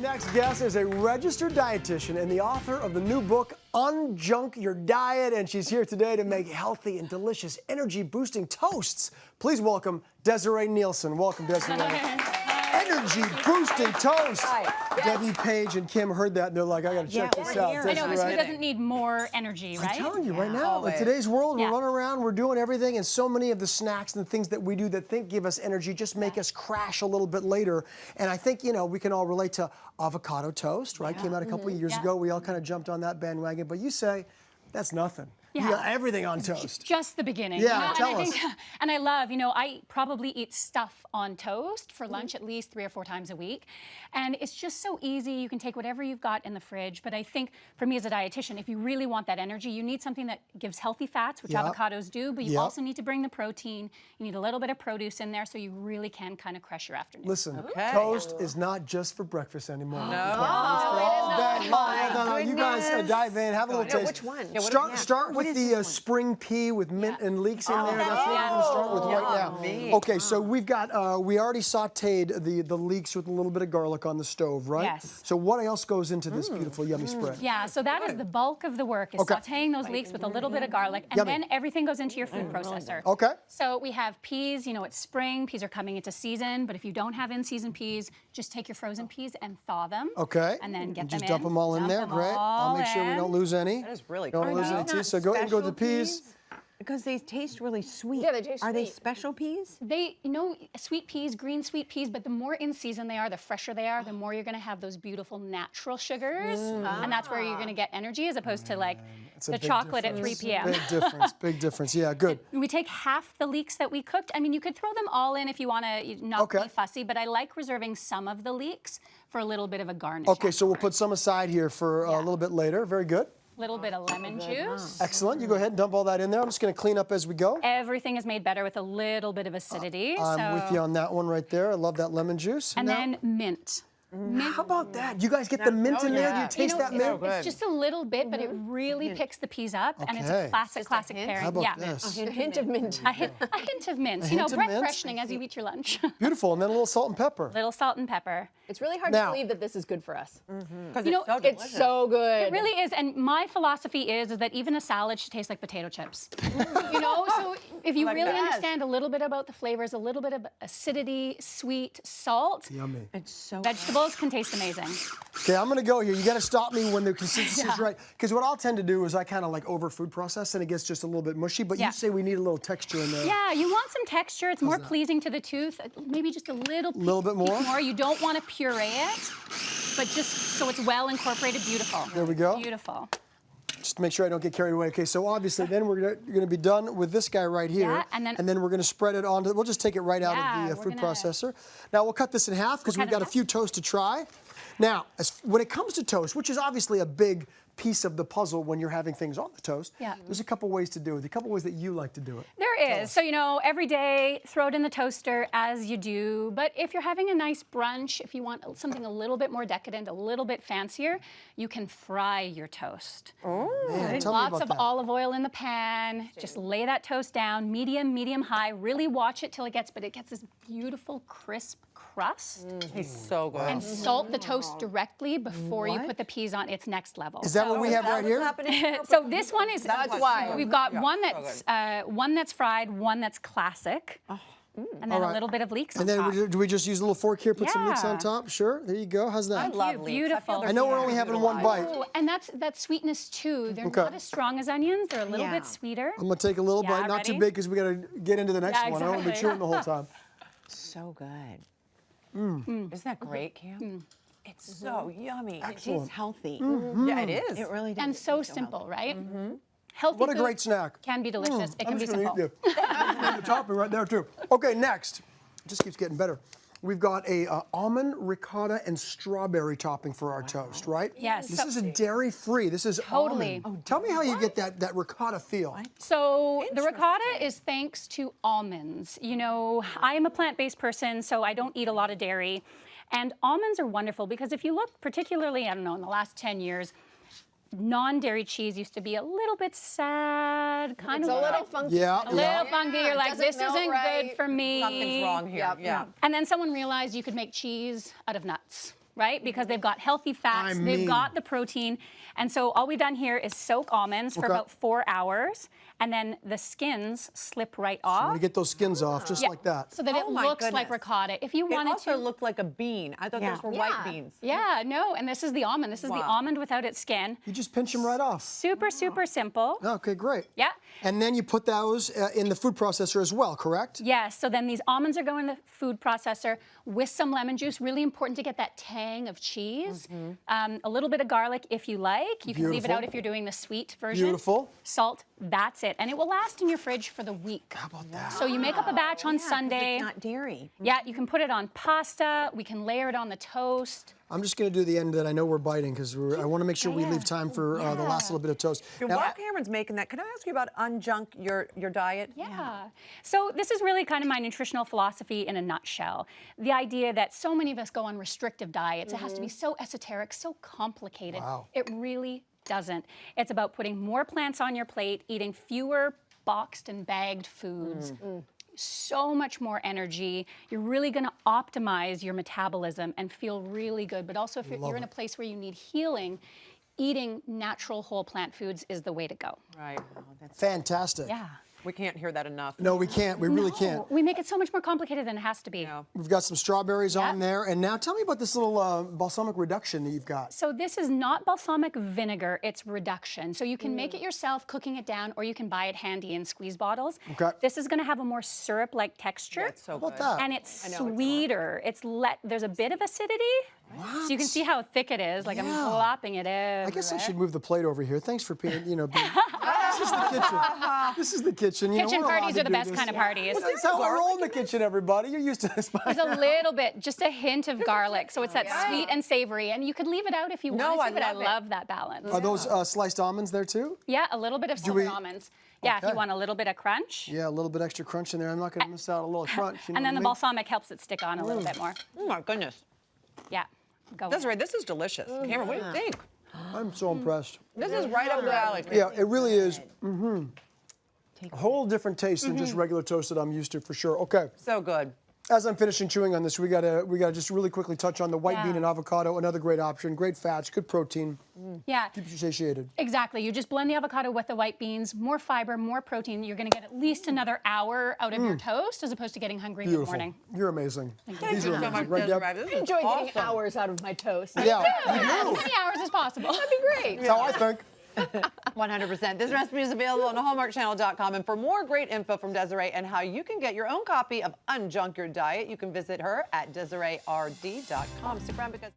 next guest is a registered dietitian and the author of the new book, Unjunk Your Diet, and she's here today to make healthy and delicious energy-boosting toasts. Please welcome Desiree Nielsen. Welcome, Desiree. Energy-boosting toast. Debbie, Paige, and Kim heard that, and they're like, I gotta check this out. I know, because who doesn't need more energy, right? I'm telling you right now, like today's world, we're running around, we're doing everything, and so many of the snacks and things that we do that give us energy just make us crash a little bit later. And I think, you know, we can all relate to avocado toast, right? Came out a couple of years ago. We all kind of jumped on that bandwagon, but you say, that's nothing. You got everything on toast. Just the beginning. Yeah, tell us. And I love, you know, I probably eat stuff on toast for lunch at least 3 or 4 times a week. And it's just so easy. You can take whatever you've got in the fridge. But I think for me as a dietitian, if you really want that energy, you need something that gives healthy fats, which avocados do, but you also need to bring the protein. You need a little bit of produce in there so you really can can of crush your afternoon. Listen, toast is not just for breakfast anymore. No. You guys dive in, have a little taste. Which one? Start with the spring pea with mint and leeks in there. That's what we're going to start with right now. Okay, so we've got, we already sauteed the leeks with a little bit of garlic on the stove, right? Yes. So what else goes into this beautiful, yummy spread? Yeah, so that is the bulk of the work, is sauteing those leeks with a little bit of garlic, and then everything goes into your food processor. Okay. So we have peas, you know, it's spring, peas are coming into season, but if you don't have in-season peas, just take your frozen peas and thaw them. Okay. And then get them just in. dump them all in there, great. I'll make sure we don't lose any. That is really cool. Don't lose any too, so go ahead and go with the peas. Because they taste really sweet. Yeah, they taste Are they sweet. special peas? They, you know, sweet peas, green sweet peas, but the more in season they are, the fresher they are, the more you're going to have those beautiful natural sugars. And that's where you're going to get energy as opposed to like the chocolate at 3 p.m. Big difference. Yeah, good. We take half the leeks that we cooked. I mean, you could throw them all in if you want to not be fussy, but I like reserving some of the leeks for a little bit of a garnish. Okay, so we'll put some aside here for a little bit later. Very good. Little bit of lemon juice. Excellent. You go ahead and dump all that in there. I'm just going to clean up as we go. Everything is made better with a little bit of acidity. I'm with you on that one right there. I love that lemon juice. And then mint. How about that? You guys get the mint in there? Do you taste that mint? It's just a little bit, but it really picks the peas up, and it's a classic pairing. How about this? A hint of mint. A hint of mint. You know, breath freshening as you eat your lunch. Beautiful. And then a little salt and pepper. Little salt and pepper. It's really hard to believe that this is good for us. You know, it's so good. It really is, and my philosophy is that even a salad should taste like potato chips. You know, so if you really understand a little bit about the flavors, a little bit of acidity, sweet, salt, yummy. It's so vegetables can taste amazing. Okay, I'm gonna go here. You gotta stop me when the consistency is right. Because what I'll tend to do is I kind of like over food process and it gets just a little bit mushy, but you say we need a little texture in there. Yeah, you want some texture. It's more pleasing to the tooth. Maybe just a little bit more. You don't want to puree it, but just so it's well incorporated. Beautiful. There we go. Beautiful. Just to make sure I don't get carried away. Okay, so obviously then you're gonna be done with this guy right here. Yeah, and then we're gonna spread it onto, we'll just take it right out of the food processor. Now we'll cut this in half because we've got a few toasts to try. Now, when it comes to toast, which is obviously a big piece of the puzzle when you're having things on the toast, there's a couple ways to do it, a couple ways that you like to do it. There is. So, you know, every day, throw it in the toaster as you do. But if you're having a nice brunch, if you want something a little bit more decadent, a little bit fancier, you can fry your toast. Oh, man, tell me Lots about of that. olive oil in the pan. Just lay that toast down, medium high. Really watch it till it gets this beautiful, crisp crust. tastes so good. And salt the toast directly before you put the peas on. It's next level. Is that what we have right here? So this one is. That's why. We've got one that's fried, one that's classic. And then a little bit of leeks on top. And then do we just use a little fork here, put some leeks on top? Sure, there you go. How's that? I love leeks. Beautiful. I know we're only having one bite. Oh, and that sweetness too. They're not as strong as onions. They're a little bit sweeter. I'm gonna take a little bite, not too big because we gotta get into the next one. I don't want to be chewing the whole time. So good. Isn't that great, Cam? It's so yummy. Excellent. It tastes healthy. Yeah, it is. It really does. And so simple, right? Healthy What a food great snack. can be delicious. It can be simple. The topping right there too. Okay, next. It just keeps getting better. We've got a almond, ricotta, and strawberry topping for our toast, right? Yes. This is a dairy-free. This is Totally. almond. Tell me how you get that ricotta feel. So the ricotta is thanks to almonds. You know, I am a plant-based person, so I don't eat a lot of dairy. And almonds are wonderful because if you look particularly, I don't know, in the last 10 years, non-dairy cheese used to be a little bit sad, kind It's of a little funky. Yeah, a little funky. You're like, doesn't this melt isn't right. good for me. Something's wrong here. Yeah. And then someone realized you could make cheese out of nuts. right? Because they've got healthy fats, they've got the protein. And so all we've done here is soak almonds for about 4 hours, and then the skins slip right I'm off. gonna get those skins off just like that. So that it my looks like goodness. ricotta. If you It wanted also to. looked like a bean. I thought those were white beans. Yeah, no, and this is the almond. This is the almond without its skin. You just pinch them right off. Super, super simple. Okay, great. Yeah. And then you put those in the food processor as well, correct? Yes, so then these almonds are going in the food processor with some lemon juice. Really important to get that tang of cheese. A little bit of garlic if you like. You can leave it out if you're doing the sweet version. Beautiful. Salt, that's it. And it will last in your fridge for the week. How about that? So you make up a batch on Sunday. It's not dairy. Yeah, you can put it on pasta. We can layer it on the toast. I'm just going to do the end that I know we're biting because I want to make sure we leave time for the last little bit of toast. Now, While Cameron's making that, can I ask you about unjunk your diet? Yeah. So this is really kind of my nutritional philosophy in a nutshell. The idea that so many of us go on restrictive diets. It has to be so esoteric, so complicated. Wow. It really doesn't. It's about putting more plants on your plate, eating fewer boxed and bagged foods. So much more energy. You're really going to optimize your metabolism and feel really good. But also, if you're in a place where you need healing, eating natural whole plant foods is the way to go. Right. Oh, that's, fantastic. Yeah. we can't hear that enough. No, we can't. We really can't. We make it so much more complicated than it has to be. No. We've got some strawberries on there. And now tell me about this little balsamic reduction that you've got. So this is not balsamic vinegar, it's reduction. So you can make it yourself, cooking it down, or you can buy it handy in squeeze bottles. Okay. This is gonna have a more syrup-like texture. Yeah, it's so How about good. that? And it's I know, it's sweeter. There's a bit of acidity. So you can see how thick it is. Like I'm flopping it everywhere. I guess I should move the plate over here. Thanks for being, being this is the kitchen. This is the kitchen. Kitchen we're allowed parties to are the do best this. kind of parties. Well, that's how I roll in the kitchen, everybody. You're used to this by There's a little bit, just a hint of garlic. So it's that sweet and savory. And you could leave it out if you No, wanted to, but I love it. love that balance. Are those sliced almonds there too? Yeah, a little bit of silver almonds. Yeah, if Okay. you want a little bit of crunch. Yeah, a little bit extra crunch in there. I'm not going to miss out a little crunch. You know And then the what I mean? balsamic helps it stick on a little bit more. Oh my goodness. Yeah, go with it. Desiree, this is delicious. Cameron, what do you think? I'm so impressed. This is right up the alley. Yeah, it really is. A whole different taste than just regular toast that I'm used to, for sure. Okay. So good. As I'm finishing chewing on this, we gotta just really quickly touch on the white bean Yeah. and avocado. Another great option. Great fats, good protein. Yeah. Keeps you satiated. Exactly. You just blend the avocado with the white beans, more fiber, more protein. You're going to get at least another hour out of your toast as opposed to getting hungry in the Beautiful. morning. You're amazing. Thank These you are so amazing. much, Right, Deb? Desiree. This I is enjoy getting awesome. hours out of my toast. Yeah, you As do. many hours as possible. That'd be great. That's how I think. 100%. This recipe is available on hallmarkchannel.com. And for more great info from Desiree and how you can get your own copy of Unjunk Your Diet, you can visit her at DesireeRD.com. Stick around because